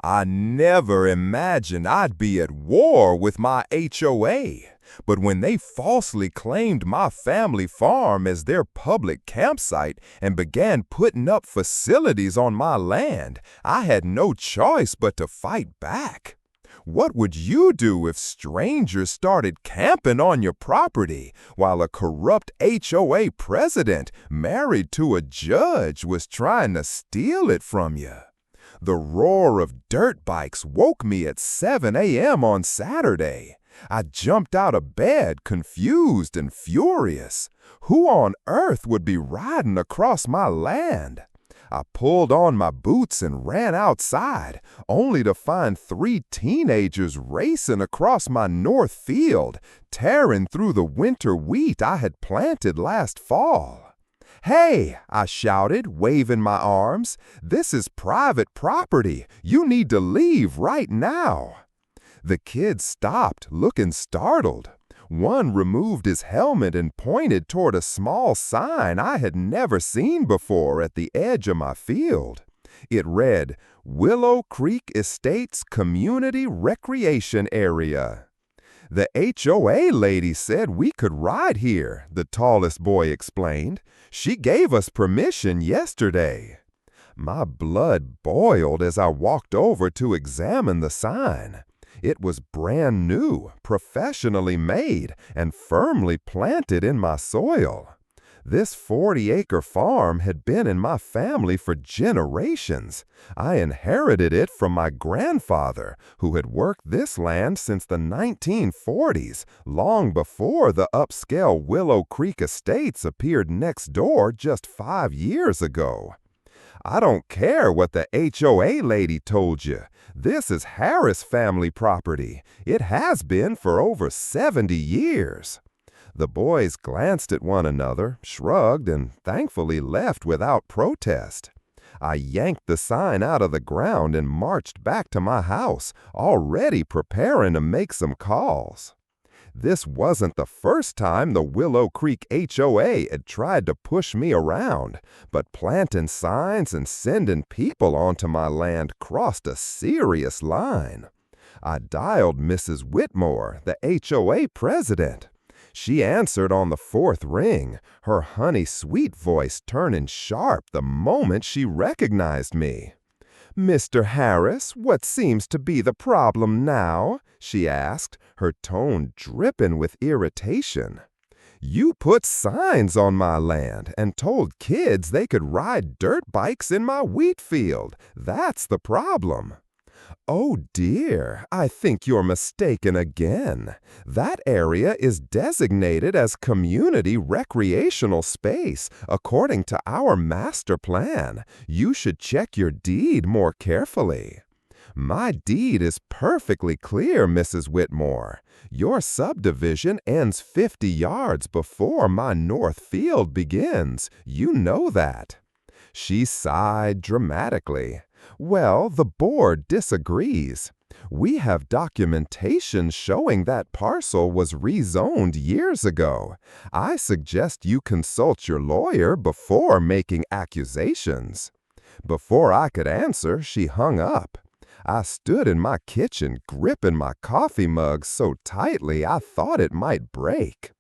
I never imagined I'd be at war with my HOA, but when they falsely claimed my family farm as their public campsite and began putting up facilities on my land, I had no choice but to fight back. What would you do if strangers started camping on your property while a corrupt HOA president married to a judge was trying to steal it from you? The roar of dirt bikes woke me at 7 a.m. on Saturday. I jumped out of bed, confused and furious. Who on earth would be riding across my land? I pulled on my boots and ran outside, only to find 3 teenagers racing across my north field, tearing through the winter wheat I had planted last fall. "Hey," I shouted, waving my arms, "this is private property. You need to leave right now." The kids stopped, looking startled. One removed his helmet and pointed toward a small sign I had never seen before at the edge of my field. It read, "Willow Creek Estates Community Recreation Area." "The HOA lady said we could ride here," the tallest boy explained. "She gave us permission yesterday." My blood boiled as I walked over to examine the sign. It was brand new, professionally made, and firmly planted in my soil. This 40-acre farm had been in my family for generations. I inherited it from my grandfather, who had worked this land since the 1940s, long before the upscale Willow Creek Estates appeared next door just 5 years ago. "I don't care what the HOA lady told you. This is Harris family property. It has been for over 70 years. The boys glanced at one another, shrugged, and thankfully left without protest. I yanked the sign out of the ground and marched back to my house, already preparing to make some calls. This wasn't the first time the Willow Creek HOA had tried to push me around, but planting signs and sending people onto my land crossed a serious line. I dialed Mrs. Whitmore, the HOA president. She answered on the 4th ring, her honey-sweet voice turning sharp the moment she recognized me. "Mr. Harris, what seems to be the problem now?" she asked, her tone dripping with irritation. "You put signs on my land and told kids they could ride dirt bikes in my wheat field. That's the problem." "Oh dear, I think you're mistaken again. That area is designated as community recreational space according to our master plan. You should check your deed more carefully." "My deed is perfectly clear, Mrs. Whitmore. Your subdivision ends 50 yards before my north field begins. You know that." She sighed dramatically. "Well, the board disagrees. We have documentation showing that parcel was rezoned years ago. I suggest you consult your lawyer before making accusations." Before I could answer, she hung up. I stood in my kitchen gripping my coffee mug so tightly I thought it might break.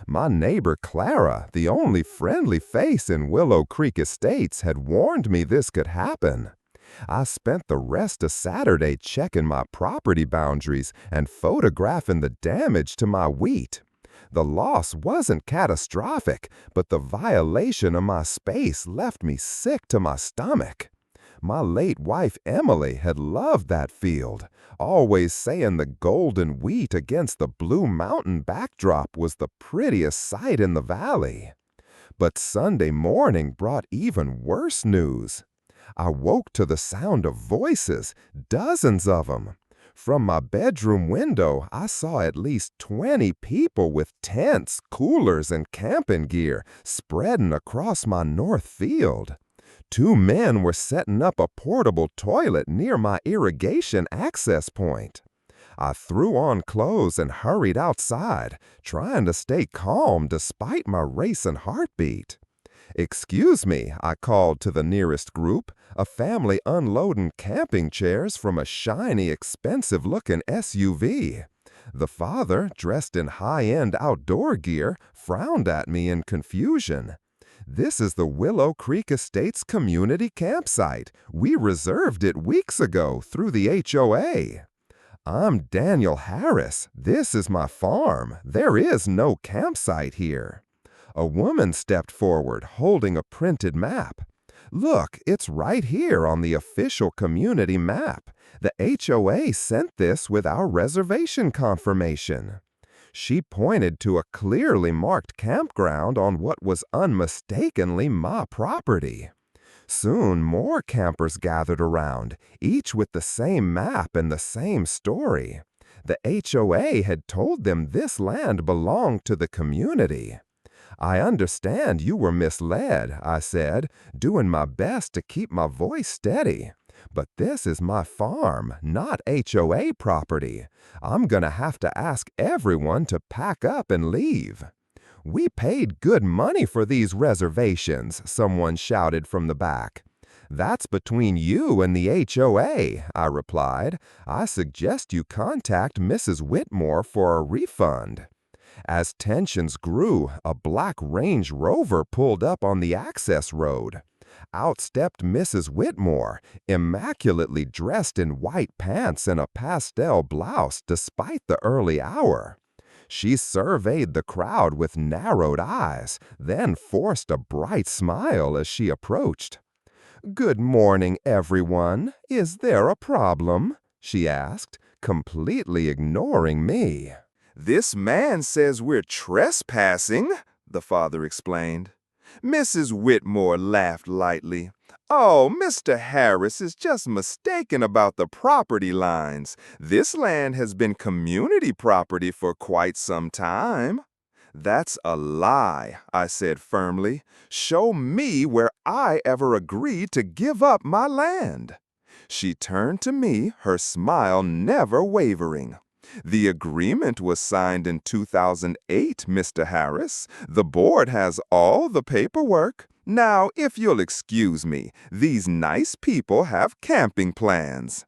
My neighbor Clara, the only friendly face in Willow Creek Estates, had warned me this could happen. I spent the rest of Saturday checking my property boundaries and photographing the damage to my wheat. The loss wasn't catastrophic, but the violation of my space left me sick to my stomach. My late wife Emily had loved that field, always saying the golden wheat against the blue mountain backdrop was the prettiest sight in the valley. But Sunday morning brought even worse news. I woke to the sound of voices, dozens of them. From my bedroom window, I saw at least 20 people with tents, coolers, and camping gear spreading across my north field. 2 men were setting up a portable toilet near my irrigation access point. I threw on clothes and hurried outside, trying to stay calm despite my racing heartbeat. "Excuse me," I called to the nearest group, a family unloading camping chairs from a shiny, expensive-looking SUV. The father, dressed in high-end outdoor gear, frowned at me in confusion. "This is the Willow Creek Estates community campsite. We reserved it weeks ago through the HOA. "I'm Daniel Harris. This is my farm. There is no campsite here." A woman stepped forward, holding a printed map. "Look, it's right here on the official community map. The HOA sent this with our reservation confirmation." She pointed to a clearly marked campground on what was unmistakably my property. Soon more campers gathered around, each with the same map and the same story. The HOA had told them this land belonged to the community. "I understand you were misled," I said, doing my best to keep my voice steady. "But this is my farm, not HOA property. I'm gonna have to ask everyone to pack up and leave." "We paid good money for these reservations," someone shouted from the back. "That's between you and the HOA," I replied. "I suggest you contact Mrs. Whitmore for a refund." As tensions grew, a black Range Rover pulled up on the access road. Out stepped Mrs. Whitmore, immaculately dressed in white pants and a pastel blouse despite the early hour. She surveyed the crowd with narrowed eyes, then forced a bright smile as she approached. "Good morning, everyone. Is there a problem?" she asked, completely ignoring me. "This man says we're trespassing," the father explained. Mrs. Whitmore laughed lightly. "Oh, Mr. Harris is just mistaken about the property lines. This land has been community property for quite some time." "That's a lie," I said firmly. "Show me where I ever agreed to give up my land." She turned to me, her smile never wavering. "The agreement was signed in 2008, Mr. Harris. The board has all the paperwork. Now, if you'll excuse me, these nice people have camping plans."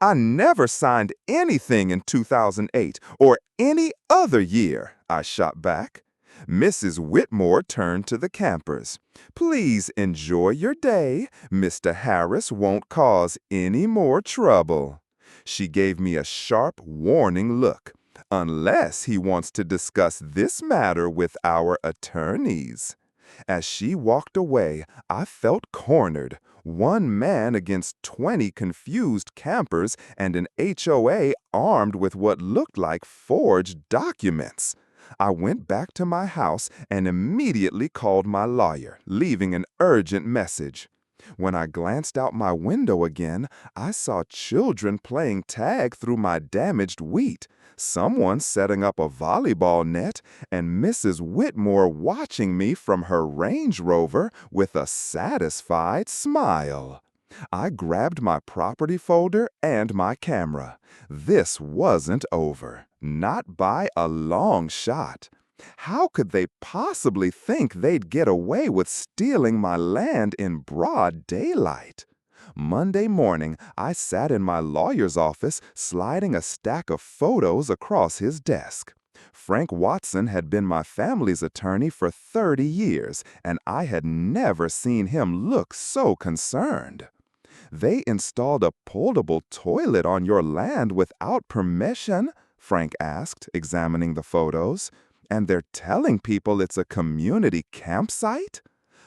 "I never signed anything in 2008 or any other year," I shot back. Mrs. Whitmore turned to the campers. "Please enjoy your day. Mr. Harris won't cause any more trouble." She gave me a sharp, warning look. "Unless he wants to discuss this matter with our attorneys." As she walked away, I felt cornered. One man against 20 confused campers and an HOA armed with what looked like forged documents. I went back to my house and immediately called my lawyer, leaving an urgent message. When I glanced out my window again, I saw children playing tag through my damaged wheat, someone setting up a volleyball net, and Mrs. Whitmore watching me from her Range Rover with a satisfied smile. I grabbed my property folder and my camera. This wasn't over, not by a long shot. How could they possibly think they'd get away with stealing my land in broad daylight? Monday morning, I sat in my lawyer's office, sliding a stack of photos across his desk. Frank Watson had been my family's attorney for 30 years, and I had never seen him look so concerned. "They installed a portable toilet on your land without permission?" Frank asked, examining the photos. "And they're telling people it's a community campsite?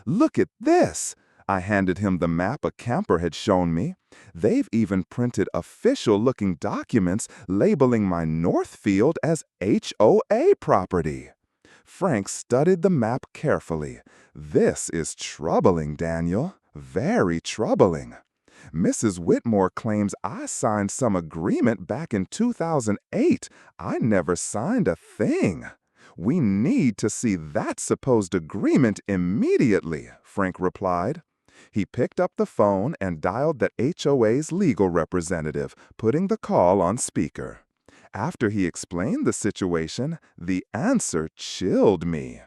Look at this!" I handed him the map a camper had shown me. "They've even printed official-looking documents labeling my Northfield as HOA property." Frank studied the map carefully. "This is troubling, Daniel. Very troubling. Mrs. Whitmore claims I signed some agreement back in 2008. I never signed a thing." "We need to see that supposed agreement immediately," Frank replied. He picked up the phone and dialed the HOA's legal representative, putting the call on speaker. After he explained the situation, the answer chilled me.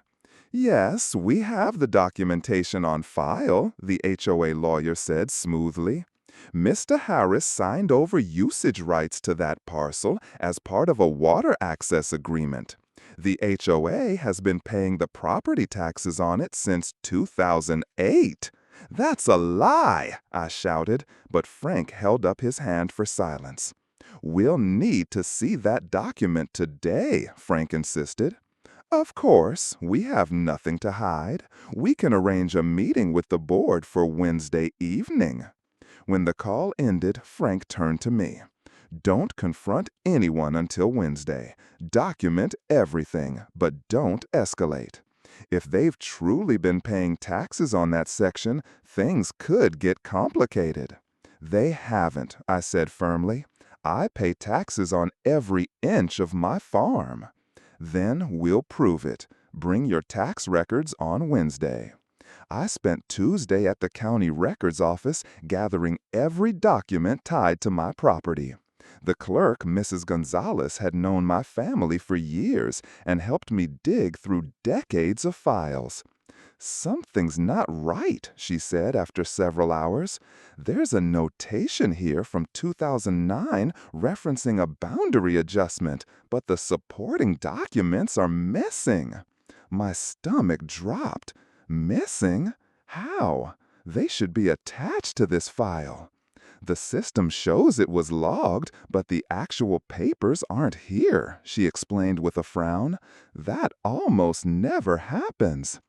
Yes, we have the documentation on file, the HOA lawyer said smoothly. Mr. Harris signed over usage rights to that parcel as part of a water access agreement. The HOA has been paying the property taxes on it since 2008. That's a lie, I shouted, but Frank held up his hand for silence. We'll need to see that document today, Frank insisted. Of course, we have nothing to hide. We can arrange a meeting with the board for Wednesday evening. When the call ended, Frank turned to me. Don't confront anyone until Wednesday. Document everything, but don't escalate. If they've truly been paying taxes on that section, things could get complicated. They haven't, I said firmly. I pay taxes on every inch of my farm. Then we'll prove it. Bring your tax records on Wednesday. I spent Tuesday at the county records office gathering every document tied to my property. The clerk, Mrs. Gonzalez, had known my family for years and helped me dig through decades of files. Something's not right, she said after several hours. There's a notation here from 2009 referencing a boundary adjustment, but the supporting documents are missing. My stomach dropped. Missing? How? They should be attached to this file. The system shows it was logged, but the actual papers aren't here, she explained with a frown. That almost never happens.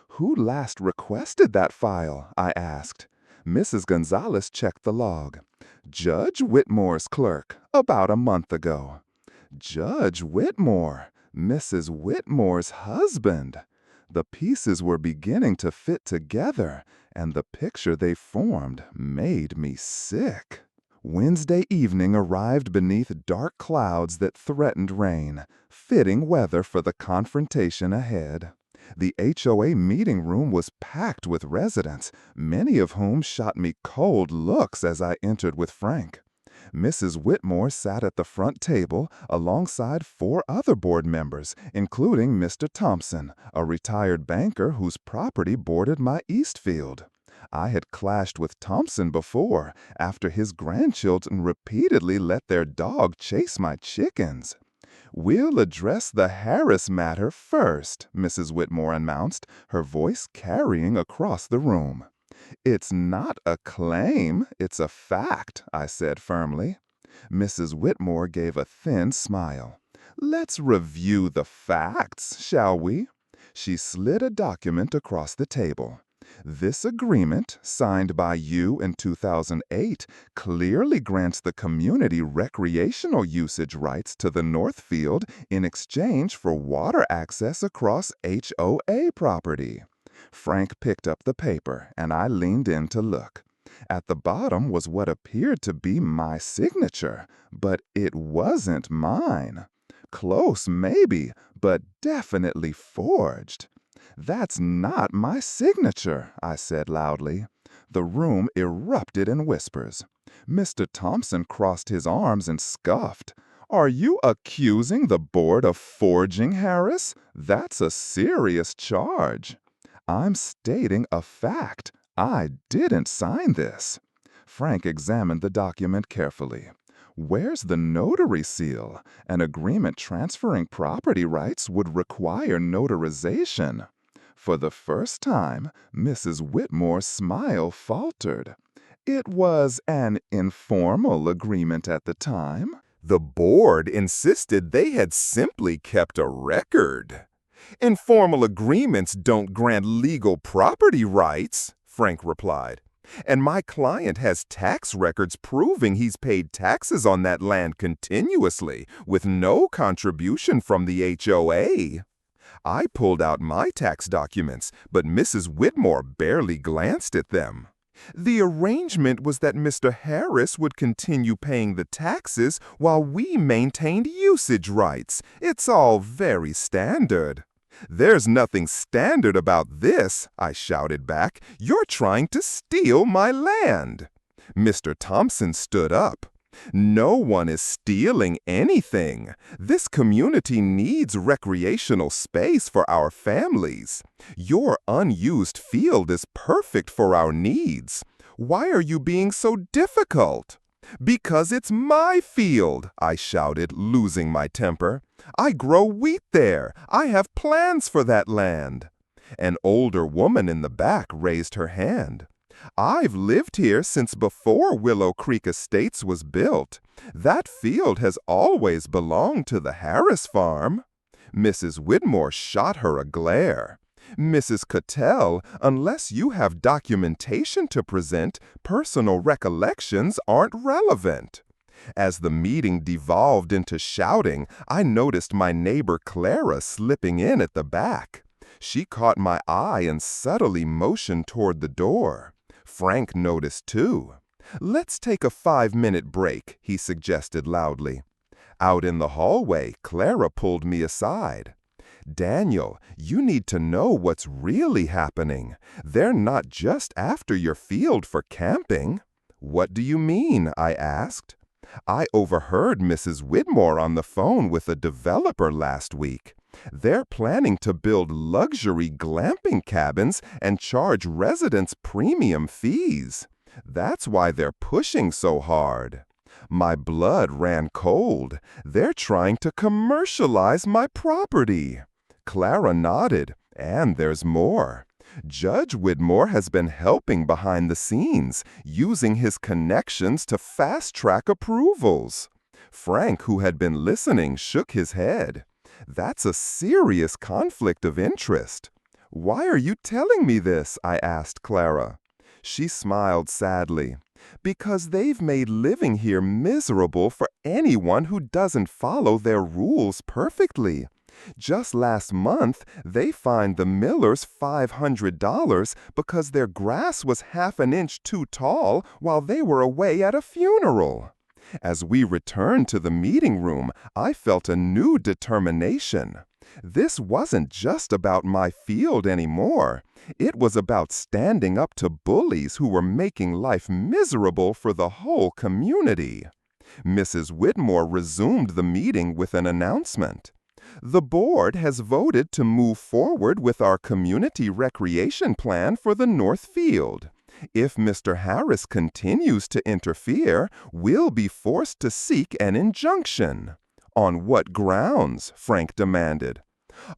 Who last requested that file? I asked. Mrs. Gonzalez checked the log. Judge Whitmore's clerk, about a month ago. Judge Whitmore, Mrs. Whitmore's husband. The pieces were beginning to fit together, and the picture they formed made me sick. Wednesday evening arrived beneath dark clouds that threatened rain, fitting weather for the confrontation ahead. The HOA meeting room was packed with residents, many of whom shot me cold looks as I entered with Frank. Mrs. Whitmore sat at the front table alongside 4 other board members, including Mr. Thompson, a retired banker whose property bordered my east field. I had clashed with Thompson before, after his grandchildren repeatedly let their dog chase my chickens. We'll address the Harris matter first, Mrs. Whitmore announced, her voice carrying across the room. It's not a claim, it's a fact, I said firmly. Mrs. Whitmore gave a thin smile. Let's review the facts, shall we? She slid a document across the table. This agreement, signed by you in 2008, clearly grants the community recreational usage rights to the North Field in exchange for water access across HOA property. Frank picked up the paper, and I leaned in to look. At the bottom was what appeared to be my signature, but it wasn't mine. Close, maybe, but definitely forged. That's not my signature, I said loudly. The room erupted in whispers. Mr. Thompson crossed his arms and scoffed. Are you accusing the board of forging, Harris? That's a serious charge. I'm stating a fact. I didn't sign this. Frank examined the document carefully. Where's the notary seal? An agreement transferring property rights would require notarization. For the first time, Mrs. Whitmore's smile faltered. It was an informal agreement at the time. The board insisted they had simply kept a record. Informal agreements don't grant legal property rights, Frank replied. And my client has tax records proving he's paid taxes on that land continuously, with no contribution from the HOA. I pulled out my tax documents, but Mrs. Whitmore barely glanced at them. The arrangement was that Mr. Harris would continue paying the taxes while we maintained usage rights. It's all very standard. There's nothing standard about this, I shouted back. You're trying to steal my land. Mr. Thompson stood up. No one is stealing anything. This community needs recreational space for our families. Your unused field is perfect for our needs. Why are you being so difficult? Because it's my field, I shouted, losing my temper. I grow wheat there. I have plans for that land. An older woman in the back raised her hand. I've lived here since before Willow Creek Estates was built. That field has always belonged to the Harris farm. Mrs. Whitmore shot her a glare. Mrs. Cattell, unless you have documentation to present, personal recollections aren't relevant. As the meeting devolved into shouting, I noticed my neighbor Clara slipping in at the back. She caught my eye and subtly motioned toward the door. Frank noticed too. "Let's take a 5-minute break," he suggested loudly. Out in the hallway, Clara pulled me aside. "Daniel, you need to know what's really happening. They're not just after your field for camping." "What do you mean?" I asked. "I overheard Mrs. Whitmore on the phone with a developer last week. They're planning to build luxury glamping cabins and charge residents premium fees. That's why they're pushing so hard." My blood ran cold. They're trying to commercialize my property. Clara nodded, and there's more. Judge Whitmore has been helping behind the scenes, using his connections to fast-track approvals. Frank, who had been listening, shook his head. "That's a serious conflict of interest." "Why are you telling me this?" I asked Clara. She smiled sadly. "Because they've made living here miserable for anyone who doesn't follow their rules perfectly. Just last month, they fined the Millers $500 because their grass was half an inch too tall while they were away at a funeral." As we returned to the meeting room, I felt a new determination. This wasn't just about my field anymore. It was about standing up to bullies who were making life miserable for the whole community. Mrs. Whitmore resumed the meeting with an announcement. "The board has voted to move forward with our community recreation plan for the North Field. If Mr. Harris continues to interfere, we'll be forced to seek an injunction." "On what grounds?" Frank demanded.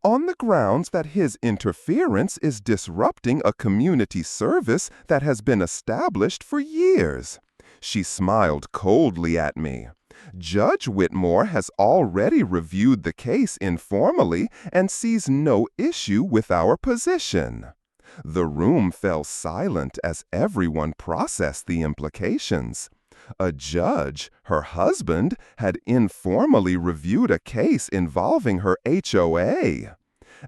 "On the grounds that his interference is disrupting a community service that has been established for years." She smiled coldly at me. "Judge Whitmore has already reviewed the case informally and sees no issue with our position." The room fell silent as everyone processed the implications. A judge, her husband, had informally reviewed a case involving her HOA.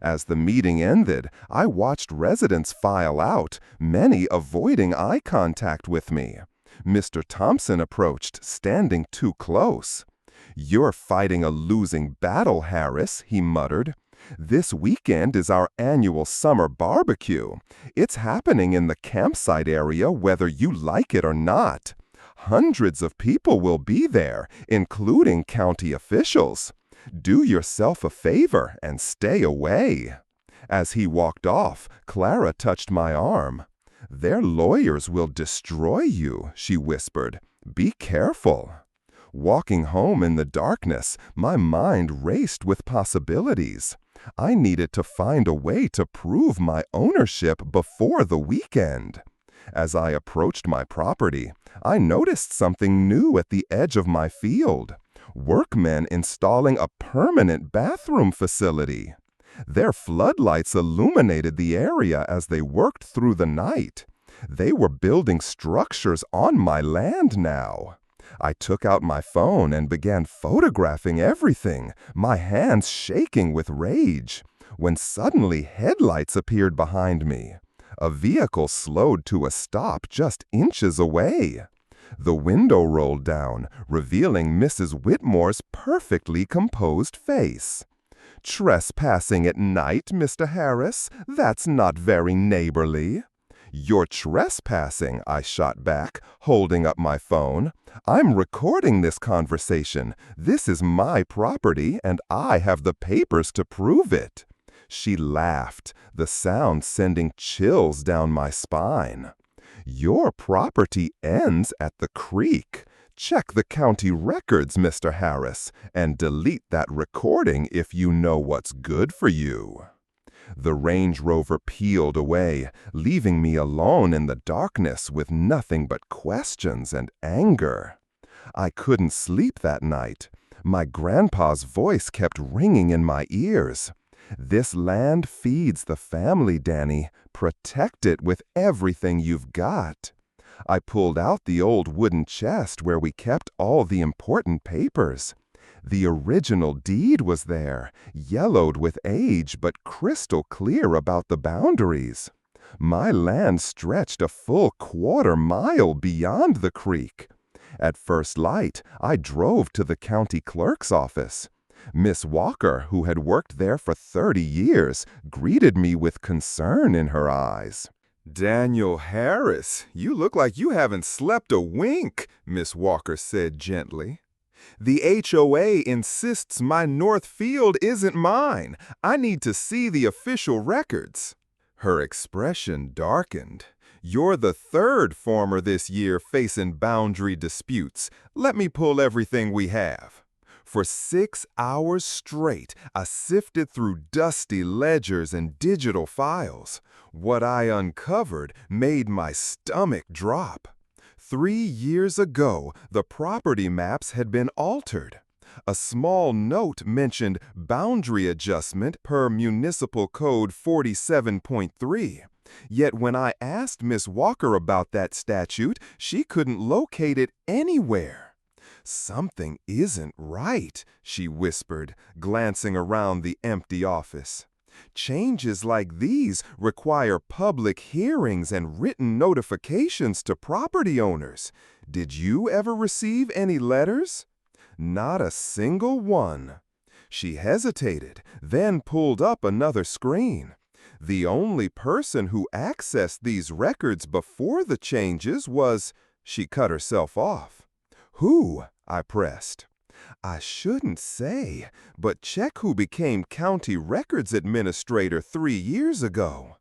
As the meeting ended, I watched residents file out, many avoiding eye contact with me. Mr. Thompson approached, standing too close. "You're fighting a losing battle, Harris," he muttered. "This weekend is our annual summer barbecue. It's happening in the campsite area whether you like it or not. Hundreds of people will be there, including county officials. Do yourself a favor and stay away." As he walked off, Clara touched my arm. "Their lawyers will destroy you," she whispered. "Be careful." Walking home in the darkness, my mind raced with possibilities. I needed to find a way to prove my ownership before the weekend. As I approached my property, I noticed something new at the edge of my field. Workmen installing a permanent bathroom facility. Their floodlights illuminated the area as they worked through the night. They were building structures on my land now. I took out my phone and began photographing everything, my hands shaking with rage, when suddenly headlights appeared behind me. A vehicle slowed to a stop just inches away. The window rolled down, revealing Mrs. Whitmore's perfectly composed face. "Trespassing at night, Mr. Harris? That's not very neighborly." "You're trespassing," I shot back, holding up my phone. "I'm recording this conversation. This is my property, and I have the papers to prove it." She laughed, the sound sending chills down my spine. "Your property ends at the creek. Check the county records, Mr. Harris, and delete that recording if you know what's good for you." The Range Rover peeled away, leaving me alone in the darkness with nothing but questions and anger. I couldn't sleep that night. My grandpa's voice kept ringing in my ears. "This land feeds the family, Danny. Protect it with everything you've got." I pulled out the old wooden chest where we kept all the important papers. The original deed was there, yellowed with age but crystal clear about the boundaries. My land stretched a full quarter-mile beyond the creek. At first light, I drove to the county clerk's office. Miss Walker, who had worked there for 30 years, greeted me with concern in her eyes. "Daniel Harris, you look like you haven't slept a wink," Miss Walker said gently. "The HOA insists my north field isn't mine. I need to see the official records." Her expression darkened. "You're the third farmer this year facing boundary disputes. Let me pull everything we have." For 6 hours straight, I sifted through dusty ledgers and digital files. What I uncovered made my stomach drop. 3 years ago, the property maps had been altered. A small note mentioned boundary adjustment per Municipal Code 47.3. Yet when I asked Miss Walker about that statute, she couldn't locate it anywhere. "Something isn't right," she whispered, glancing around the empty office. "Changes like these require public hearings and written notifications to property owners. Did you ever receive any letters?" "Not a single one." She hesitated, then pulled up another screen. "The only person who accessed these records before the changes was—" She cut herself off. "Who?" I pressed. "I shouldn't say, but check who became county records administrator 3 years ago."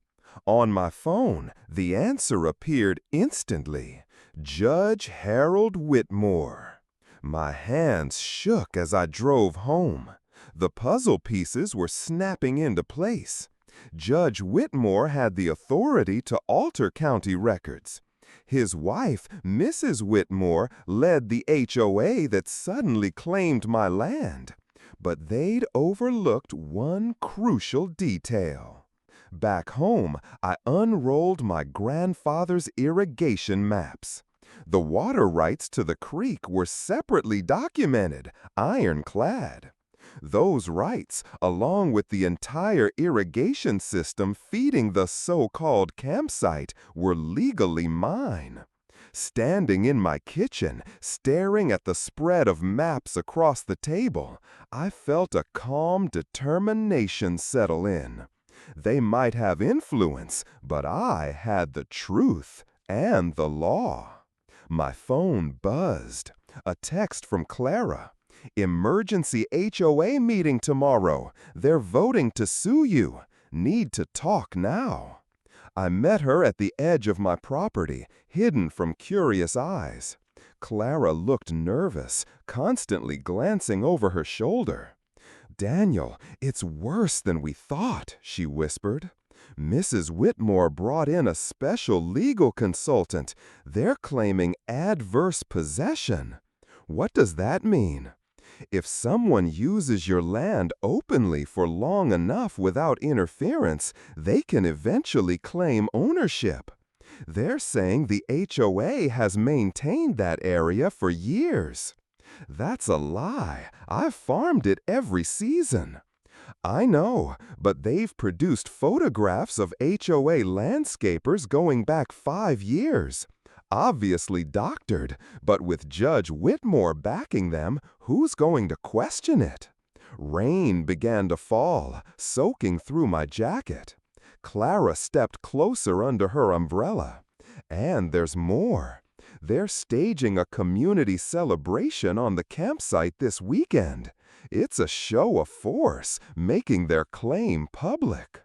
On my phone, the answer appeared instantly. Judge Harold Whitmore. My hands shook as I drove home. The puzzle pieces were snapping into place. Judge Whitmore had the authority to alter county records. His wife, Mrs. Whitmore, led the HOA that suddenly claimed my land. But they'd overlooked one crucial detail. Back home, I unrolled my grandfather's irrigation maps. The water rights to the creek were separately documented, ironclad. Those rights, along with the entire irrigation system feeding the so-called campsite, were legally mine. Standing in my kitchen, staring at the spread of maps across the table, I felt a calm determination settle in. They might have influence, but I had the truth and the law. My phone buzzed. A text from Clara. "Emergency HOA meeting tomorrow. They're voting to sue you. Need to talk now." I met her at the edge of my property, hidden from curious eyes. Clara looked nervous, constantly glancing over her shoulder. "Daniel, it's worse than we thought," she whispered. "Mrs. Whitmore brought in a special legal consultant. They're claiming adverse possession." "What does that mean?" "If someone uses your land openly for long enough without interference, they can eventually claim ownership. They're saying the HOA has maintained that area for years." "That's a lie. I've farmed it every season." "I know, but they've produced photographs of HOA landscapers going back 5 years. Obviously doctored, but with Judge Whitmore backing them, who's going to question it?" Rain began to fall, soaking through my jacket. Clara stepped closer under her umbrella. And there's more. They're staging a community celebration on the campsite this weekend. It's a show of force, making their claim public.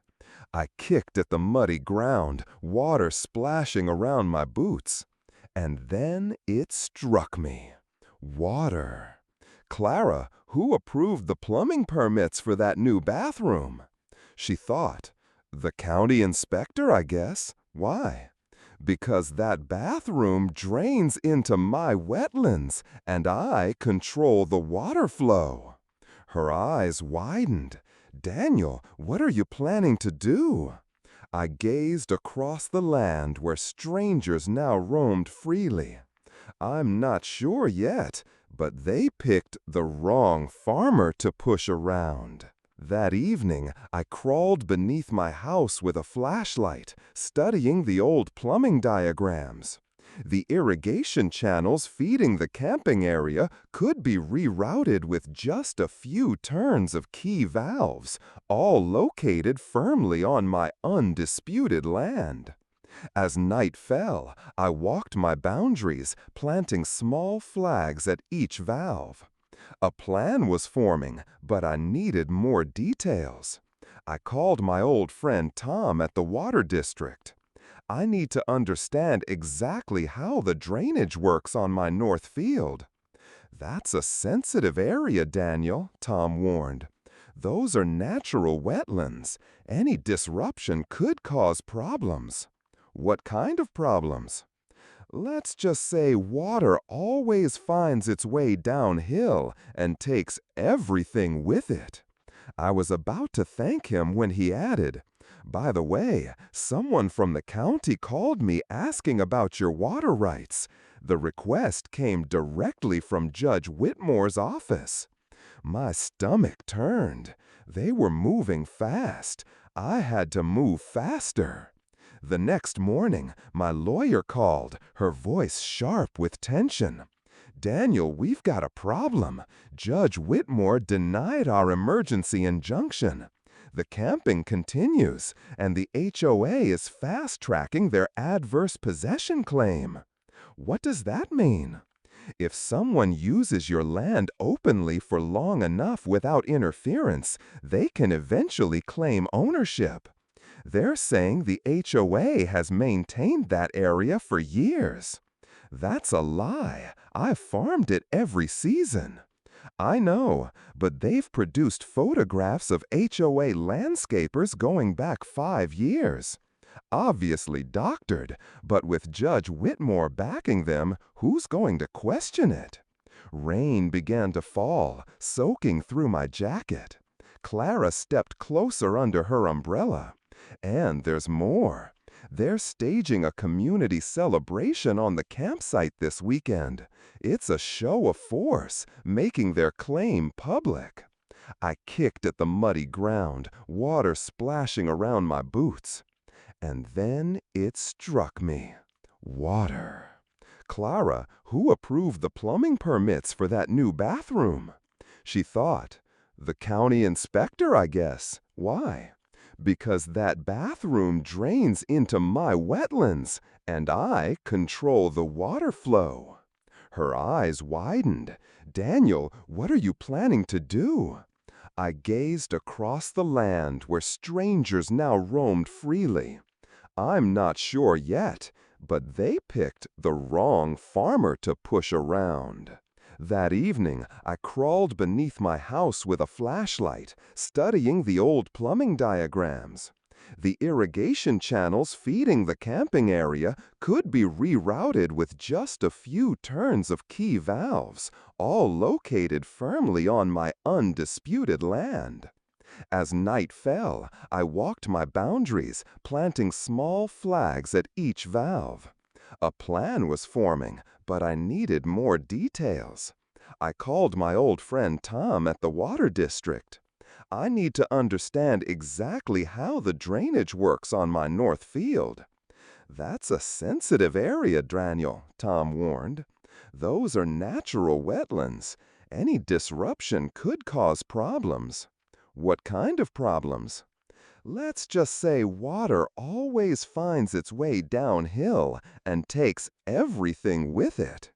I kicked at the muddy ground, water splashing around my boots. And then it struck me. Water. Clara, who approved the plumbing permits for that new bathroom? She thought, the county inspector, I guess. Why? Because that bathroom drains into my wetlands, and I control the water flow. Her eyes widened. Daniel, what are you planning to do? I gazed across the land where strangers now roamed freely. I'm not sure yet, but they picked the wrong farmer to push around. That evening, I crawled beneath my house with a flashlight, studying the old plumbing diagrams. The irrigation channels feeding the camping area could be rerouted with just a few turns of key valves, all located firmly on my undisputed land. As night fell, I walked my boundaries, planting small flags at each valve. A plan was forming, but I needed more details. I called my old friend Tom at the water district. I need to understand exactly how the drainage works on my north field. That's a sensitive area, Daniel, Tom warned. Those are natural wetlands. Any disruption could cause problems. What kind of problems? Let's just say water always finds its way downhill and takes everything with it. I was about to thank him when he added, by the way, someone from the county called me asking about your water rights. The request came directly from Judge Whitmore's office. My stomach turned. They were moving fast. I had to move faster. The next morning, my lawyer called, her voice sharp with tension. Daniel, we've got a problem. Judge Whitmore denied our emergency injunction. The camping continues, and the HOA is fast-tracking their adverse possession claim. What does that mean? If someone uses your land openly for long enough without interference, they can eventually claim ownership. They're saying the HOA has maintained that area for years. That's a lie. I've farmed it every season. I know, but they've produced photographs of HOA landscapers going back 5 years. Obviously doctored, but with Judge Whitmore backing them, who's going to question it? Rain began to fall, soaking through my jacket. Clara stepped closer under her umbrella. And there's more. They're staging a community celebration on the campsite this weekend. It's a show of force, making their claim public. I kicked at the muddy ground, water splashing around my boots. And then it struck me. Water. Clara, who approved the plumbing permits for that new bathroom? She thought, the county inspector, I guess. Why? Because that bathroom drains into my wetlands, and I control the water flow. Her eyes widened. Daniel, what are you planning to do? I gazed across the land where strangers now roamed freely. I'm not sure yet, but they picked the wrong farmer to push around. That evening, I crawled beneath my house with a flashlight, studying the old plumbing diagrams. The irrigation channels feeding the camping area could be rerouted with just a few turns of key valves, all located firmly on my undisputed land. As night fell, I walked my boundaries, planting small flags at each valve. A plan was forming, but I needed more details. I called my old friend Tom at the water district. I need to understand exactly how the drainage works on my north field. That's a sensitive area, Daniel, Tom warned. Those are natural wetlands. Any disruption could cause problems. What kind of problems? Let's just say water always finds its way downhill and takes everything with it.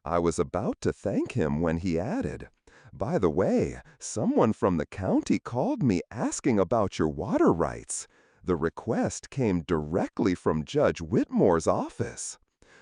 I was about to thank him when he added, "By the way, someone from the county called me asking about your water rights. The request came directly from Judge Whitmore's office."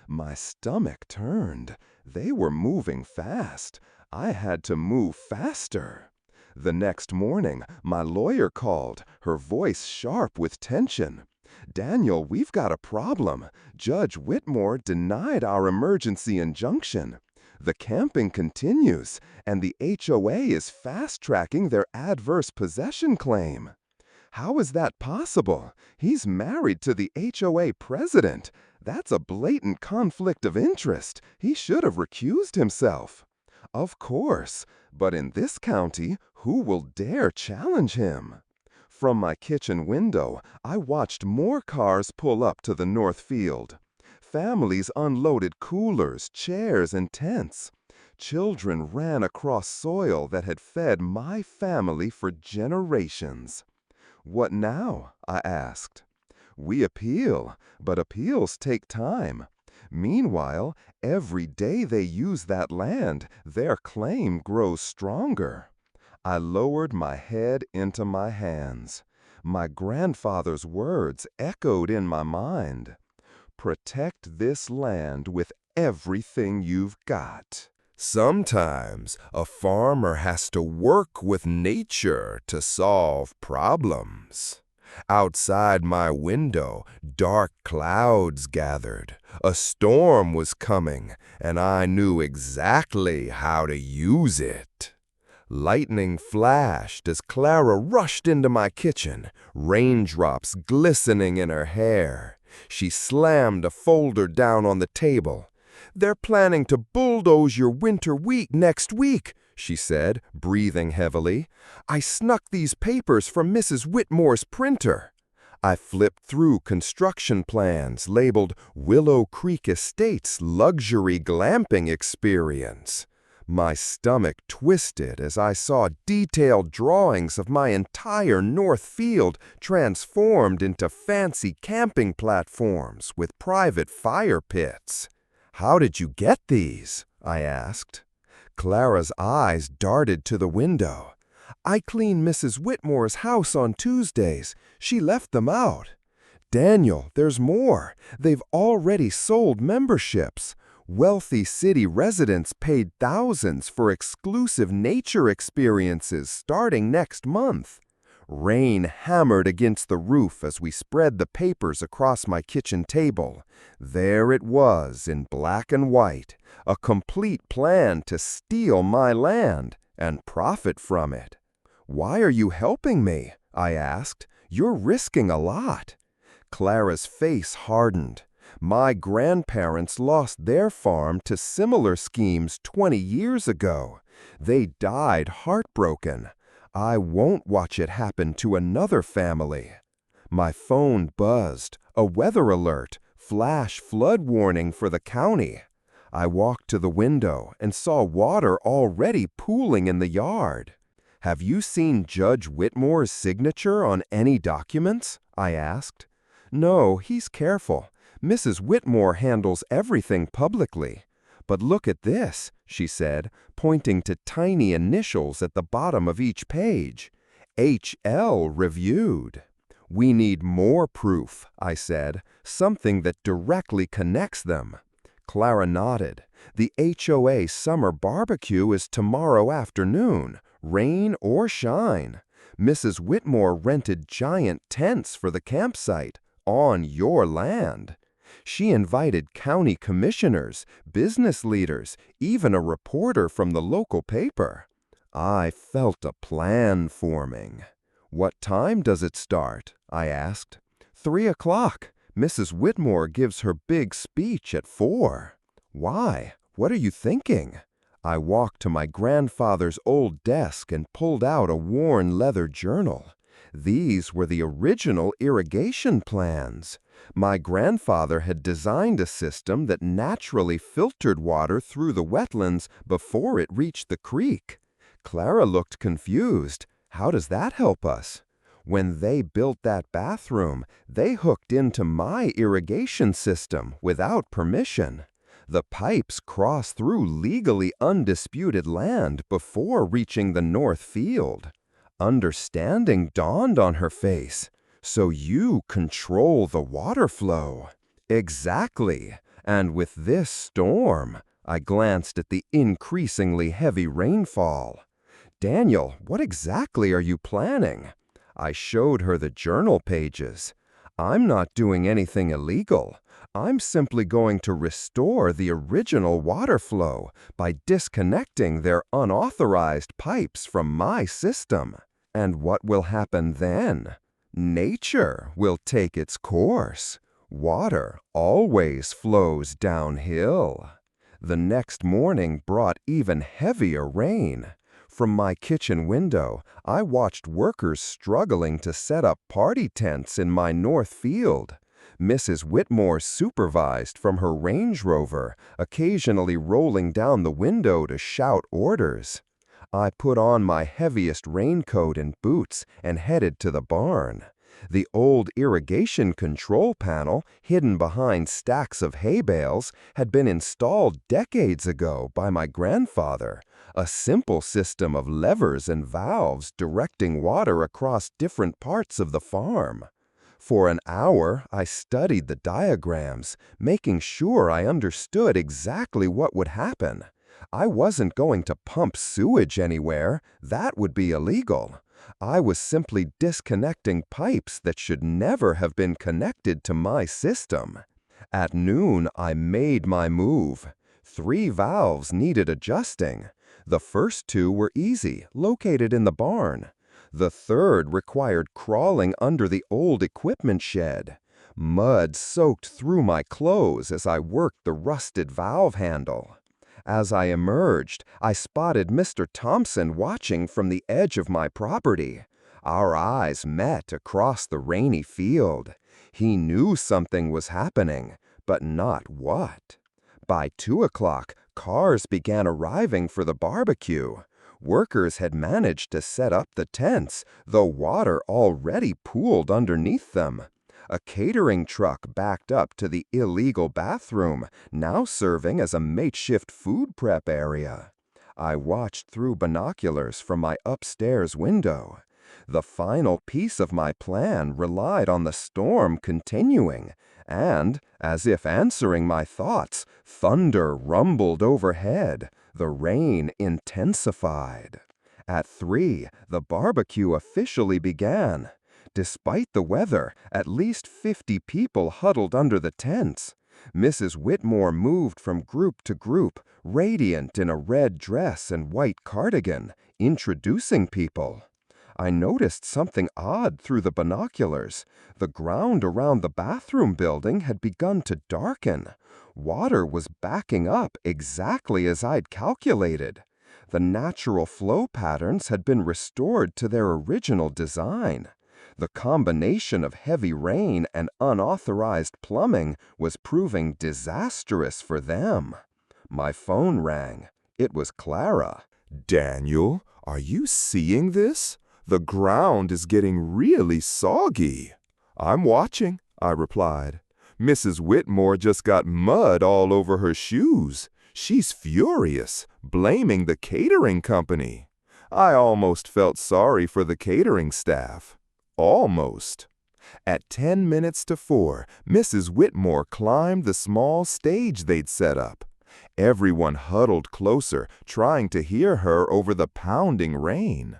My stomach turned. They were moving fast. I had to move faster. The next morning, my lawyer called, her voice sharp with tension. "Daniel, we've got a problem. Judge Whitmore denied our emergency injunction. The camping continues, and the HOA is fast-tracking their adverse possession claim." "How is that possible? He's married to the HOA president. That's a blatant conflict of interest. He should have recused himself." "Of course, but in this county, who will dare challenge him?" From my kitchen window, I watched more cars pull up to the north field. Families unloaded coolers, chairs, and tents. Children ran across soil that had fed my family for generations. "What now?" I asked. "We appeal, but appeals take time. Meanwhile, every day they use that land, their claim grows stronger." I lowered my head into my hands. My grandfather's words echoed in my mind. "Protect this land with everything you've got." Sometimes a farmer has to work with nature to solve problems. Outside my window, dark clouds gathered. A storm was coming, and I knew exactly how to use it. Lightning flashed as Clara rushed into my kitchen, raindrops glistening in her hair. She slammed a folder down on the table. "They're planning to bulldoze your winter wheat next week," she said, breathing heavily. "I snuck these papers from Mrs. Whitmore's printer." I flipped through construction plans labeled Willow Creek Estates Luxury Glamping Experience. My stomach twisted as I saw detailed drawings of my entire north field transformed into fancy camping platforms with private fire pits. "How did you get these?" I asked. Clara's eyes darted to the window. "I clean Mrs. Whitmore's house on Tuesdays. She left them out." "Daniel, there's more. They've already sold memberships. Wealthy city residents paid thousands for exclusive nature experiences starting next month." Rain hammered against the roof as we spread the papers across my kitchen table. There it was in black and white, a complete plan to steal my land and profit from it. "Why are you helping me?" I asked. "You're risking a lot." Clara's face hardened. "My grandparents lost their farm to similar schemes 20 years ago. They died heartbroken. I won't watch it happen to another family." My phone buzzed. A weather alert. Flash flood warning for the county. I walked to the window and saw water already pooling in the yard. "Have you seen Judge Whitmore's signature on any documents?" I asked. "No, he's careful. Mrs. Whitmore handles everything publicly. But look at this," she said, pointing to tiny initials at the bottom of each page. "HL reviewed." "We need more proof," I said, "something that directly connects them." Clara nodded. "The HOA summer barbecue is tomorrow afternoon, rain or shine. Mrs. Whitmore rented giant tents for the campsite on your land. She invited county commissioners, business leaders, even a reporter from the local paper." I felt a plan forming. "What time does it start?" I asked. 3 o'clock. Mrs. Whitmore gives her big speech at 4. "Why? What are you thinking?" I walked to my grandfather's old desk and pulled out a worn leather journal. These were the original irrigation plans. My grandfather had designed a system that naturally filtered water through the wetlands before it reached the creek. Clara looked confused. "How does that help us?" When they built that bathroom, they hooked into my irrigation system without permission. The pipes cross through legally undisputed land before reaching the north field. Understanding dawned on her face. So you control the water flow. Exactly. And with this storm, I glanced at the increasingly heavy rainfall. Daniel, what exactly are you planning? I showed her the journal pages. I'm not doing anything illegal. I'm simply going to restore the original water flow by disconnecting their unauthorized pipes from my system. And what will happen then? Nature will take its course. Water always flows downhill. The next morning brought even heavier rain. From my kitchen window, I watched workers struggling to set up party tents in my north field. Mrs. Whitmore supervised from her Range Rover, occasionally rolling down the window to shout orders. I put on my heaviest raincoat and boots and headed to the barn. The old irrigation control panel, hidden behind stacks of hay bales, had been installed decades ago by my grandfather, a simple system of levers and valves directing water across different parts of the farm. For an hour, I studied the diagrams, making sure I understood exactly what would happen. I wasn't going to pump sewage anywhere. That would be illegal. I was simply disconnecting pipes that should never have been connected to my system. At noon, I made my move. 3 valves needed adjusting. The first 2 were easy, located in the barn. The third required crawling under the old equipment shed. Mud soaked through my clothes as I worked the rusted valve handle. As I emerged, I spotted Mr. Thompson watching from the edge of my property. Our eyes met across the rainy field. He knew something was happening, but not what. By 2 o'clock, cars began arriving for the barbecue. Workers had managed to set up the tents, though water already pooled underneath them. A catering truck backed up to the illegal bathroom, now serving as a makeshift food prep area. I watched through binoculars from my upstairs window. The final piece of my plan relied on the storm continuing, and, as if answering my thoughts, thunder rumbled overhead. The rain intensified. At 3, the barbecue officially began. Despite the weather, at least 50 people huddled under the tents. Mrs. Whitmore moved from group to group, radiant in a red dress and white cardigan, introducing people. I noticed something odd through the binoculars. The ground around the bathroom building had begun to darken. Water was backing up exactly as I'd calculated. The natural flow patterns had been restored to their original design. The combination of heavy rain and unauthorized plumbing was proving disastrous for them. My phone rang. It was Clara. Daniel, are you seeing this? The ground is getting really soggy. I'm watching, I replied. Mrs. Whitmore just got mud all over her shoes. She's furious, blaming the catering company. I almost felt sorry for the catering staff. Almost. At 10 minutes to 4, Mrs. Whitmore climbed the small stage they'd set up. Everyone huddled closer, trying to hear her over the pounding rain.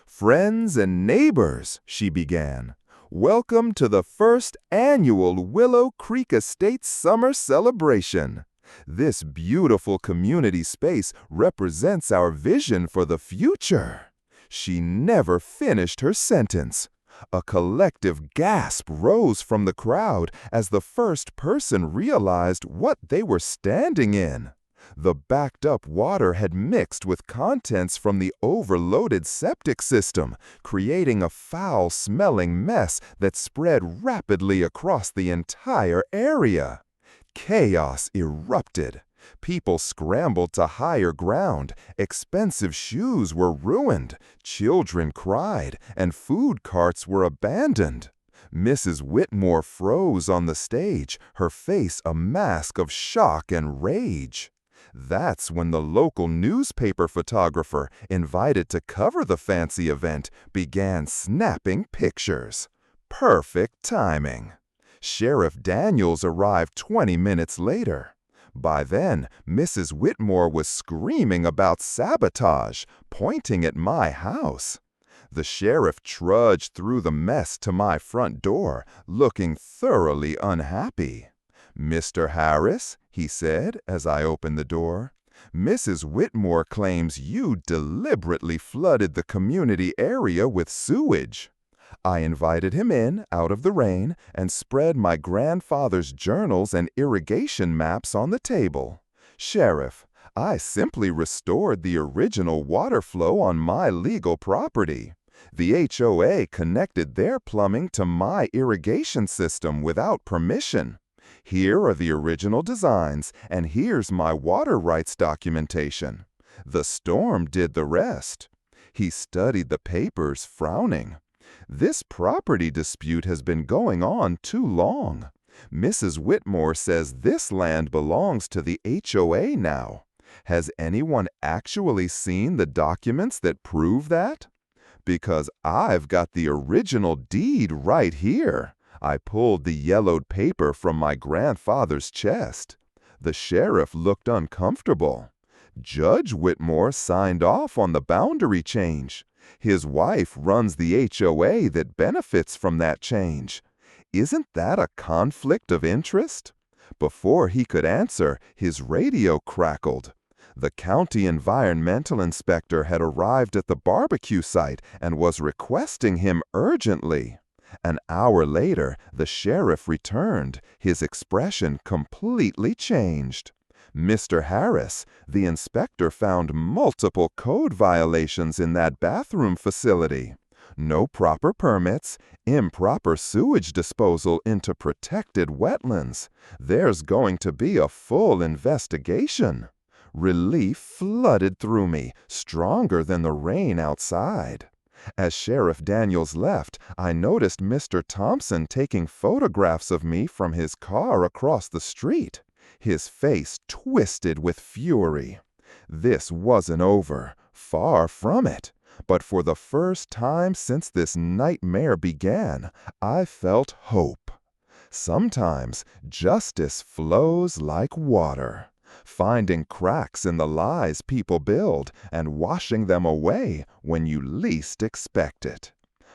"Friends and neighbors," she began, "welcome to the first annual Willow Creek Estates Summer Celebration. This beautiful community space represents our vision for the future." She never finished her sentence. A collective gasp rose from the crowd as the first person realized what they were standing in. The backed-up water had mixed with contents from the overloaded septic system, creating a foul-smelling mess that spread rapidly across the entire area. Chaos erupted. People scrambled to higher ground, expensive shoes were ruined, children cried, and food carts were abandoned. Mrs. Whitmore froze on the stage, her face a mask of shock and rage. That's when the local newspaper photographer, invited to cover the fancy event, began snapping pictures. Perfect timing. Sheriff Daniels arrived 20 minutes later. By then, Mrs. Whitmore was screaming about sabotage, pointing at my house. The sheriff trudged through the mess to my front door, looking thoroughly unhappy. "Mr. Harris," he said as I opened the door, "Mrs. Whitmore claims you deliberately flooded the community area with sewage." I invited him in, out of the rain, and spread my grandfather's journals and irrigation maps on the table. "Sheriff, I simply restored the original water flow on my legal property. The HOA connected their plumbing to my irrigation system without permission. Here are the original designs, and here's my water rights documentation. The storm did the rest." He studied the papers, frowning. "This property dispute has been going on too long. Mrs. Whitmore says this land belongs to the HOA now. Has anyone actually seen the documents that prove that? Because I've got the original deed right here." I pulled the yellowed paper from my grandfather's chest. The sheriff looked uncomfortable. "Judge Whitmore signed off on the boundary change. His wife runs the HOA that benefits from that change. Isn't that a conflict of interest?" Before he could answer, his radio crackled. The county environmental inspector had arrived at the barbecue site and was requesting him urgently. An hour later, the sheriff returned, his expression completely changed. "Mr. Harris, the inspector found multiple code violations in that bathroom facility. No proper permits, improper sewage disposal into protected wetlands. There's going to be a full investigation." Relief flooded through me, stronger than the rain outside. As Sheriff Daniels left, I noticed Mr. Thompson taking photographs of me from his car across the street. His face twisted with fury. This wasn't over, far from it. But for the first time since this nightmare began, I felt hope. Sometimes justice flows like water, finding cracks in the lies people build and washing them away when you least expect it.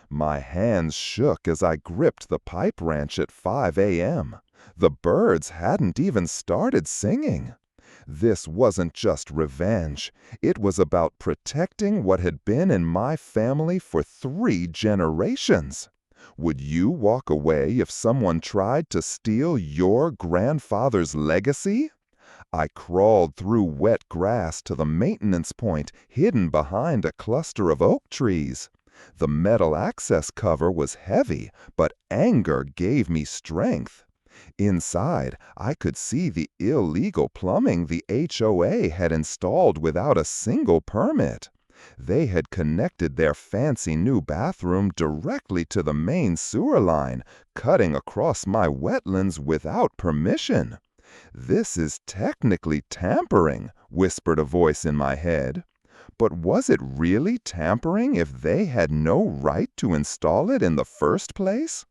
My hands shook as I gripped the pipe wrench at 5 a.m. The birds hadn't even started singing. This wasn't just revenge. It was about protecting what had been in my family for 3 generations. Would you walk away if someone tried to steal your grandfather's legacy? I crawled through wet grass to the maintenance point hidden behind a cluster of oak trees. The metal access cover was heavy, but anger gave me strength. Inside, I could see the illegal plumbing the HOA had installed without a single permit. They had connected their fancy new bathroom directly to the main sewer line, cutting across my wetlands without permission. "This is technically tampering," whispered a voice in my head. But was it really tampering if they had no right to install it in the first place?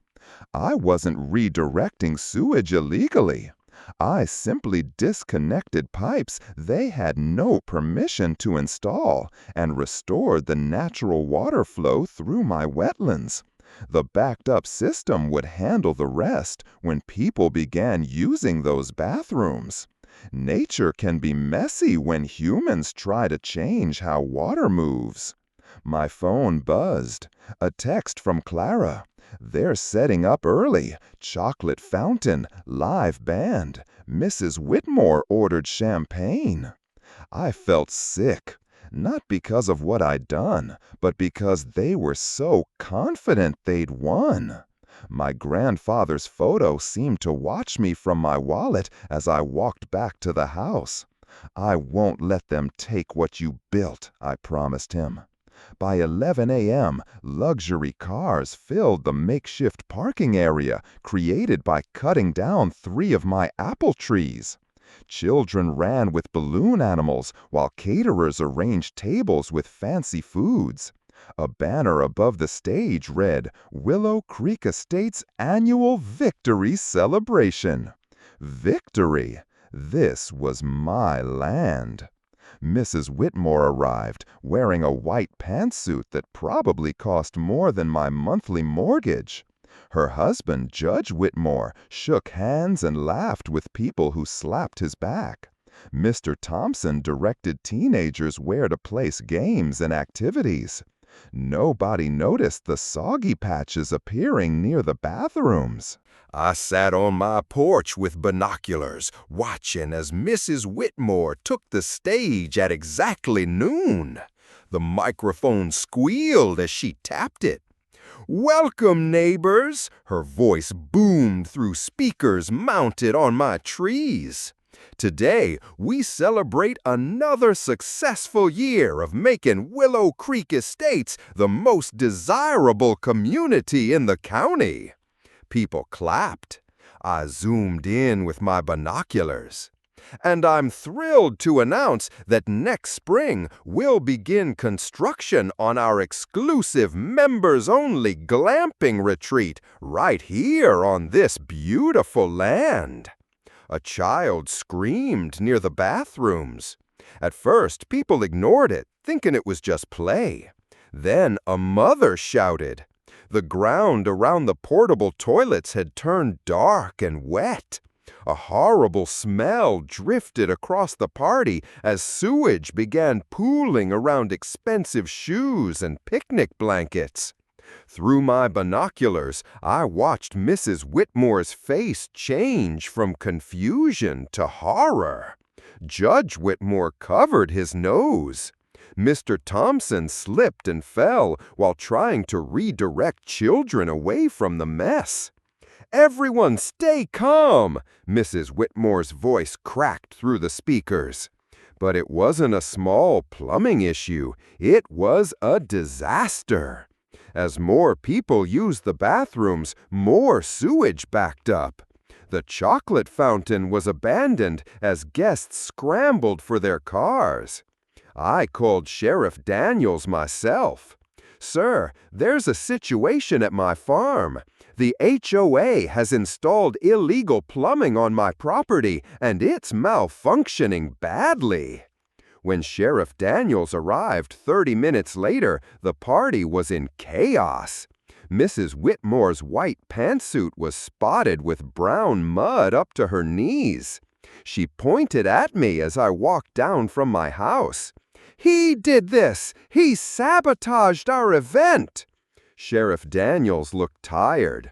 I wasn't redirecting sewage illegally. I simply disconnected pipes they had no permission to install and restored the natural water flow through my wetlands. The backed-up system would handle the rest when people began using those bathrooms. Nature can be messy when humans try to change how water moves. My phone buzzed. A text from Clara. "They're setting up early. Chocolate fountain, live band. Mrs. Whitmore ordered champagne." I felt sick. Not because of what I'd done, but because they were so confident they'd won. My grandfather's photo seemed to watch me from my wallet as I walked back to the house. "I won't let them take what you built," I promised him. By 11 a.m., luxury cars filled the makeshift parking area created by cutting down 3 of my apple trees. Children ran with balloon animals while caterers arranged tables with fancy foods. A banner above the stage read, "Willow Creek Estates Annual Victory Celebration." Victory! This was my land. Mrs. Whitmore arrived, wearing a white pantsuit that probably cost more than my monthly mortgage. Her husband, Judge Whitmore, shook hands and laughed with people who slapped his back. Mr. Thompson directed teenagers where to place games and activities. Nobody noticed the soggy patches appearing near the bathrooms. I sat on my porch with binoculars, watching as Mrs. Whitmore took the stage at exactly noon. The microphone squealed as she tapped it. "Welcome, neighbors!" Her voice boomed through speakers mounted on my trees. "Today, we celebrate another successful year of making Willow Creek Estates the most desirable community in the county." People clapped. I zoomed in with my binoculars. "And I'm thrilled to announce that next spring we'll begin construction on our exclusive members-only glamping retreat right here on this beautiful land." A child screamed near the bathrooms. At first, people ignored it, thinking it was just play. Then a mother shouted. The ground around the portable toilets had turned dark and wet. A horrible smell drifted across the party as sewage began pooling around expensive shoes and picnic blankets. Through my binoculars, I watched Mrs. Whitmore's face change from confusion to horror. Judge Whitmore covered his nose. Mr. Thompson slipped and fell while trying to redirect children away from the mess. "Everyone stay calm!" Mrs. Whitmore's voice cracked through the speakers. But it wasn't a small plumbing issue. It was a disaster. As more people used the bathrooms, more sewage backed up. The chocolate fountain was abandoned as guests scrambled for their cars. I called Sheriff Daniels myself. "Sir, there's a situation at my farm. The HOA has installed illegal plumbing on my property, and it's malfunctioning badly." When Sheriff Daniels arrived 30 minutes later, the party was in chaos. Mrs. Whitmore's white pantsuit was spotted with brown mud up to her knees. She pointed at me as I walked down from my house. "He did this! He sabotaged our event!" Sheriff Daniels looked tired.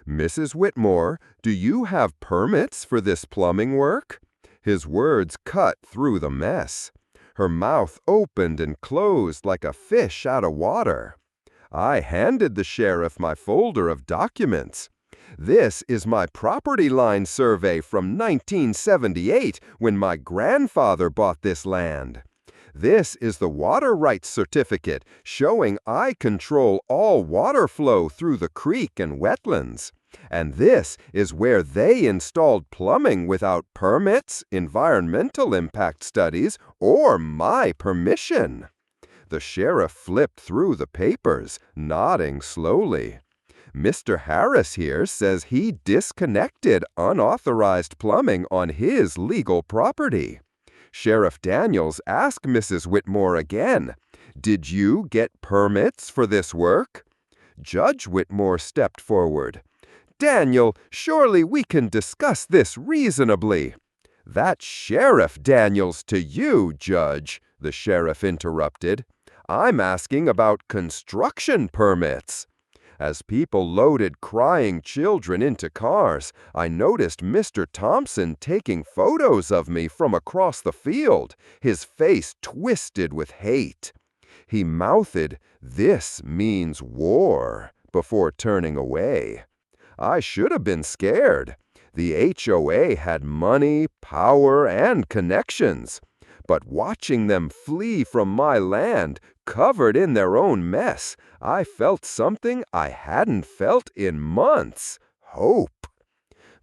"Mrs. Whitmore, do you have permits for this plumbing work?" His words cut through the mess. Her mouth opened and closed like a fish out of water. I handed the sheriff my folder of documents. "This is my property line survey from 1978 when my grandfather bought this land. This is the water rights certificate showing I control all water flow through the creek and wetlands. And this is where they installed plumbing without permits, environmental impact studies, or my permission." The sheriff flipped through the papers, nodding slowly. "Mr. Harris here says he disconnected unauthorized plumbing on his legal property." Sheriff Daniels asked Mrs. Whitmore again, "Did you get permits for this work?" Judge Whitmore stepped forward. "Daniel, surely we can discuss this reasonably." "That's Sheriff Daniels to you, Judge," the sheriff interrupted. "I'm asking about construction permits." As people loaded crying children into cars, I noticed Mr. Thompson taking photos of me from across the field, his face twisted with hate. He mouthed, "This means war," before turning away. I should have been scared. The HOA had money, power, and connections. But watching them flee from my land, covered in their own mess, I felt something I hadn't felt in months. Hope.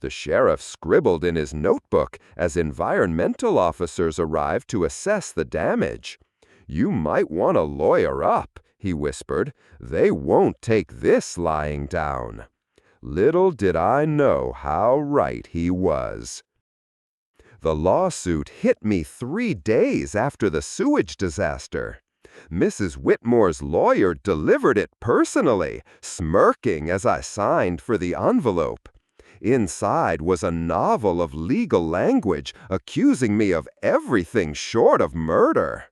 The sheriff scribbled in his notebook as environmental officers arrived to assess the damage. "You might want to lawyer up," he whispered. "They won't take this lying down." Little did I know how right he was. The lawsuit hit me 3 days after the sewage disaster. Mrs. Whitmore's lawyer delivered it personally, smirking as I signed for the envelope. Inside was a novel of legal language accusing me of everything short of murder.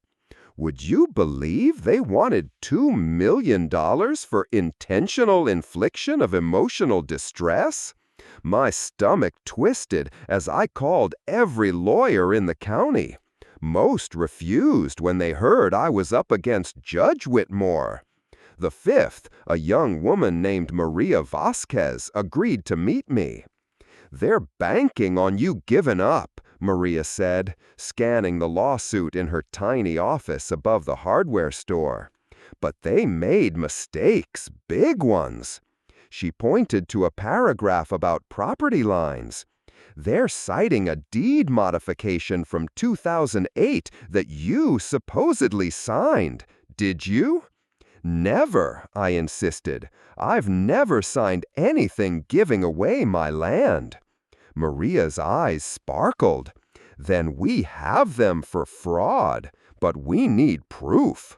Would you believe they wanted $2 million for intentional infliction of emotional distress? My stomach twisted as I called every lawyer in the county. Most refused when they heard I was up against Judge Whitmore. The fifth, a young woman named Maria Vasquez, agreed to meet me. "They're banking on you giving up," Maria said, scanning the lawsuit in her tiny office above the hardware store. "But they made mistakes, big ones." She pointed to a paragraph about property lines. "They're citing a deed modification from 2008 that you supposedly signed. Did you?" "Never," I insisted. "I've never signed anything giving away my land." Maria's eyes sparkled. "Then we have them for fraud, but we need proof."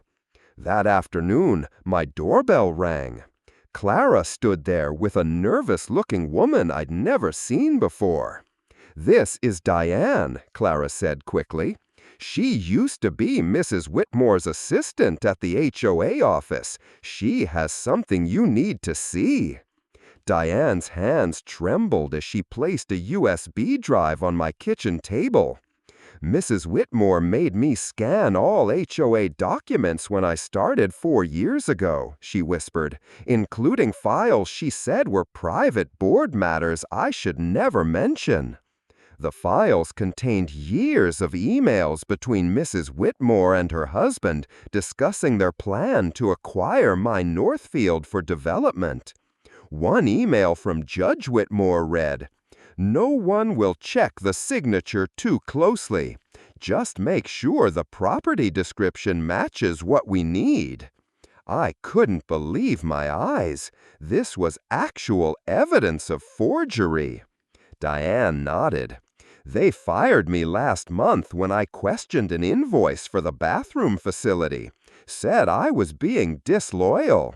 That afternoon, my doorbell rang. Clara stood there with a nervous-looking woman I'd never seen before. "This is Diane," Clara said quickly. "She used to be Mrs. Whitmore's assistant at the HOA office. She has something you need to see." Diane's hands trembled as she placed a USB drive on my kitchen table. "Mrs. Whitmore made me scan all HOA documents when I started 4 years ago," she whispered, "including files she said were private board matters I should never mention." The files contained years of emails between Mrs. Whitmore and her husband discussing their plan to acquire my Northfield for development. One email from Judge Whitmore read, "No one will check the signature too closely. Just make sure the property description matches what we need." I couldn't believe my eyes. This was actual evidence of forgery. Diane nodded. "They fired me last month when I questioned an invoice for the bathroom facility. Said I was being disloyal."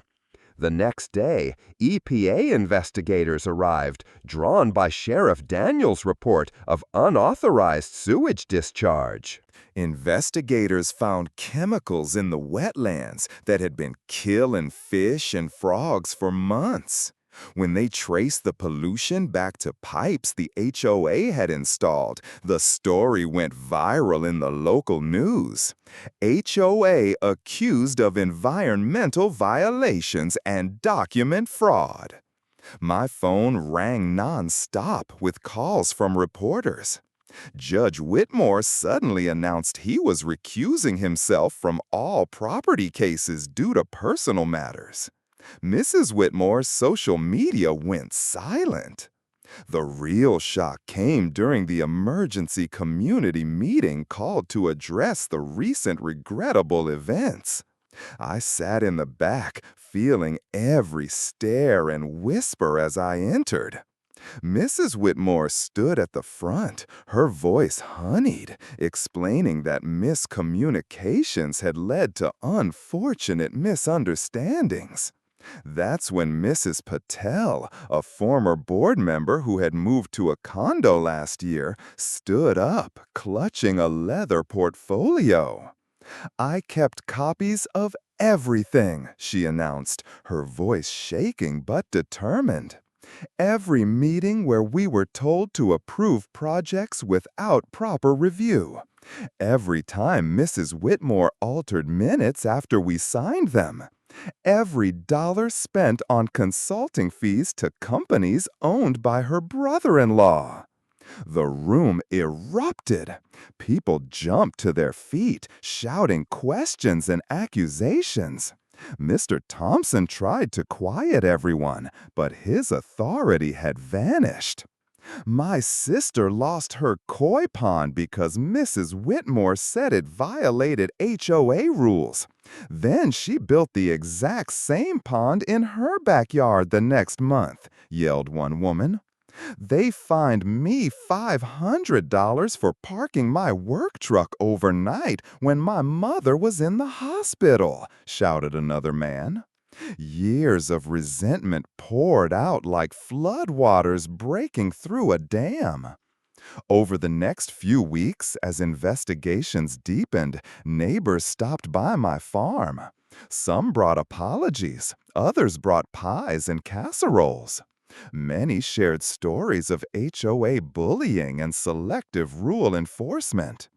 The next day, EPA investigators arrived, drawn by Sheriff Daniels' report of unauthorized sewage discharge. Investigators found chemicals in the wetlands that had been killing fish and frogs for months. When they traced the pollution back to pipes the HOA had installed, the story went viral in the local news. HOA accused of environmental violations and document fraud. My phone rang nonstop with calls from reporters. Judge Whitmore suddenly announced he was recusing himself from all property cases due to personal matters. Mrs. Whitmore's social media went silent. The real shock came during the emergency community meeting called to address the recent regrettable events. I sat in the back, feeling every stare and whisper as I entered. Mrs. Whitmore stood at the front, her voice honeyed, explaining that miscommunications had led to unfortunate misunderstandings. That's when Mrs. Patel, a former board member who had moved to a condo last year, stood up, clutching a leather portfolio. "I kept copies of everything," she announced, her voice shaking but determined. "Every meeting where we were told to approve projects without proper review. Every time Mrs. Whitmore altered minutes after we signed them. Every dollar spent on consulting fees to companies owned by her brother-in-law. The room erupted. People jumped to their feet, shouting questions and accusations. Mr. Thompson tried to quiet everyone, but his authority had vanished. My sister lost her koi pond because Mrs. Whitmore said it violated HOA rules. Then she built the exact same pond in her backyard the next month, yelled one woman. They fined me $500 for parking my work truck overnight when my mother was in the hospital, shouted another man. Years of resentment poured out like floodwaters breaking through a dam. Over the next few weeks, as investigations deepened, neighbors stopped by my farm. Some brought apologies, others brought pies and casseroles. Many shared stories of HOA bullying and selective rule enforcement.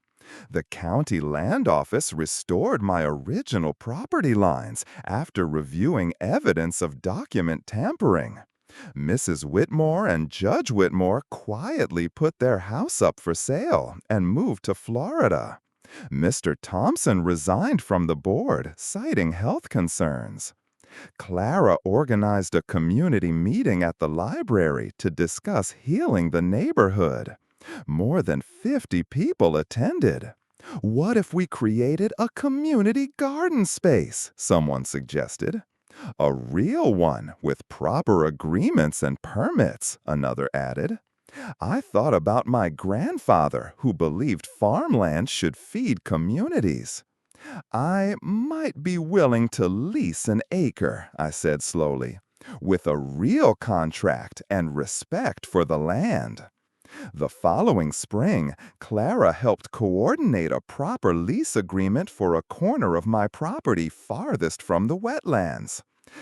The county land office restored my original property lines after reviewing evidence of document tampering. Mrs. Whitmore and Judge Whitmore quietly put their house up for sale and moved to Florida. Mr. Thompson resigned from the board, citing health concerns. Clara organized a community meeting at the library to discuss healing the neighborhood. More than 50 people attended. What if we created a community garden space? Someone suggested. A real one with proper agreements and permits, another added. I thought about my grandfather who believed farmland should feed communities. I might be willing to lease an acre, I said slowly, with a real contract and respect for the land. The following spring, Clara helped coordinate a proper lease agreement for a corner of my property farthest from the wetlands.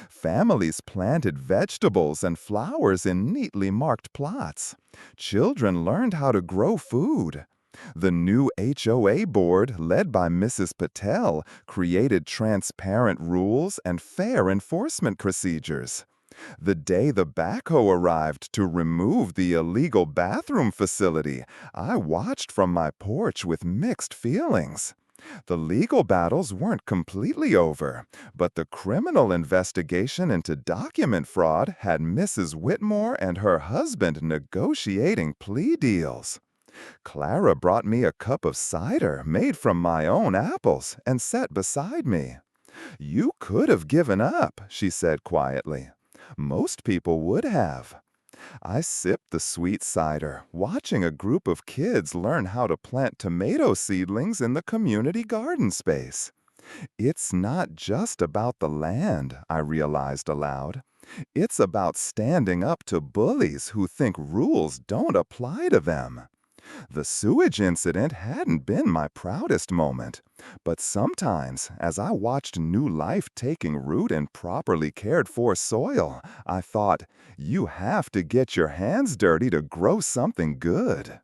Families planted vegetables and flowers in neatly marked plots. Children learned how to grow food. The new HOA board, led by Mrs. Patel, created transparent rules and fair enforcement procedures. The day the backhoe arrived to remove the illegal bathroom facility, I watched from my porch with mixed feelings. The legal battles weren't completely over, but the criminal investigation into document fraud had Mrs. Whitmore and her husband negotiating plea deals. Clara brought me a cup of cider made from my own apples and sat beside me. "You could have given up," she said quietly. "Most people would have." I sipped the sweet cider, watching a group of kids learn how to plant tomato seedlings in the community garden space. It's not just about the land, I realized aloud. It's about standing up to bullies who think rules don't apply to them. The sewage incident hadn't been my proudest moment, but sometimes, as I watched new life taking root in properly cared for soil, I thought, you have to get your hands dirty to grow something good.